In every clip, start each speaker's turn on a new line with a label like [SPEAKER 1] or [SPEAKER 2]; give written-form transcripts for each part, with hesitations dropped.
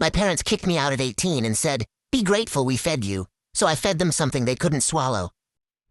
[SPEAKER 1] My parents kicked me out at 18 and said, "Be grateful we fed you." So I fed them something they couldn't swallow.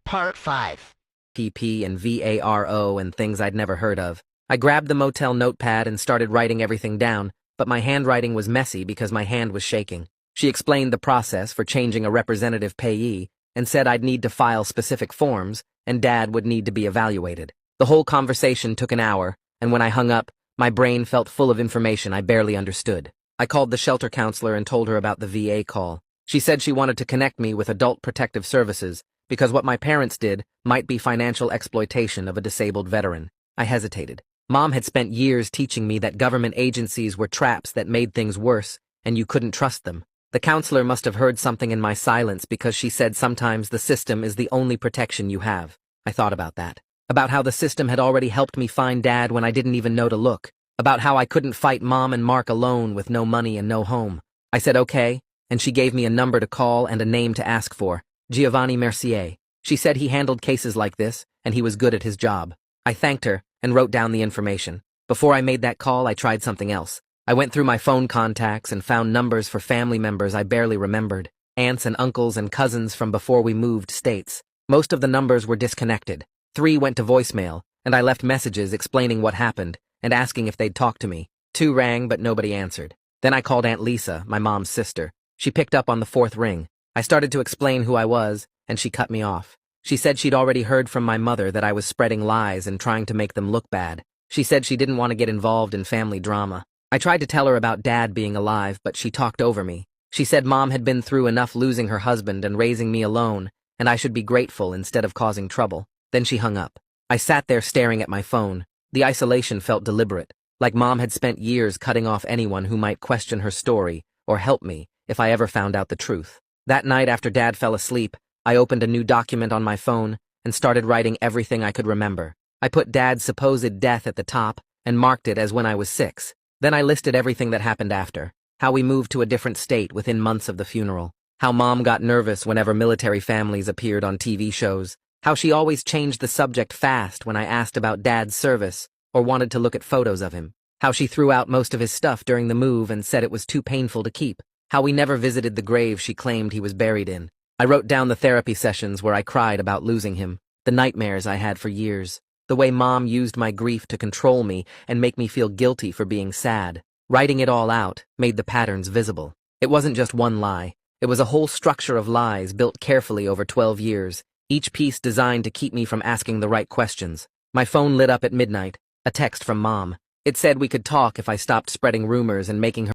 [SPEAKER 1] Part 5.
[SPEAKER 2] PP and VARO and things I'd never heard of. I grabbed the motel notepad and started writing everything down, but my handwriting was messy because my hand was shaking. She explained the process for changing a representative payee and said I'd need to file specific forms and Dad would need to be evaluated. The whole conversation took an hour, and when I hung up, my brain felt full of information I barely understood. I called the shelter counselor and told her about the VA call. She said she wanted to connect me with Adult Protective Services because what my parents did might be financial exploitation of a disabled veteran. I hesitated. Mom had spent years teaching me that government agencies were traps that made things worse, and you couldn't trust them. The counselor must have heard something in my silence because she said sometimes the system is the only protection you have. I thought about that. About how the system had already helped me find Dad when I didn't even know to look. About how I couldn't fight Mom and Mark alone with no money and no home. I said okay, and she gave me a number to call and a name to ask for. Giovanni Mercier. She said he handled cases like this, and he was good at his job. I thanked her and wrote down the information. Before I made that call, I tried something else. I went through my phone contacts and found numbers for family members I barely remembered. Aunts and uncles and cousins from before we moved states. Most of the numbers were disconnected. 3 went to voicemail, and I left messages explaining what happened and asking if they'd talk to me. 2 rang, but nobody answered. Then I called Aunt Lisa, my mom's sister. She picked up on the 4th ring. I started to explain who I was, and she cut me off. She said she'd already heard from my mother that I was spreading lies and trying to make them look bad. She said she didn't want to get involved in family drama. I tried to tell her about Dad being alive, but she talked over me. She said Mom had been through enough losing her husband and raising me alone, and I should be grateful instead of causing trouble. Then she hung up. I sat there staring at my phone. The isolation felt deliberate, like Mom had spent years cutting off anyone who might question her story or help me if I ever found out the truth. That night after Dad fell asleep, I opened a new document on my phone and started writing everything I could remember. I put Dad's supposed death at the top and marked it as when I was 6. Then I listed everything that happened after. How we moved to a different state within months of the funeral. How Mom got nervous whenever military families appeared on TV shows. How she always changed the subject fast when I asked about Dad's service or wanted to look at photos of him. How she threw out most of his stuff during the move and said it was too painful to keep. How we never visited the grave she claimed he was buried in. I wrote down the therapy sessions where I cried about losing him. The nightmares I had for years. The way Mom used my grief to control me and make me feel guilty for being sad. Writing it all out made the patterns visible. It wasn't just one lie. It was a whole structure of lies built carefully over 12 years, each piece designed to keep me from asking the right questions. My phone lit up at midnight, a text from Mom. It said we could talk if I stopped spreading rumors and making her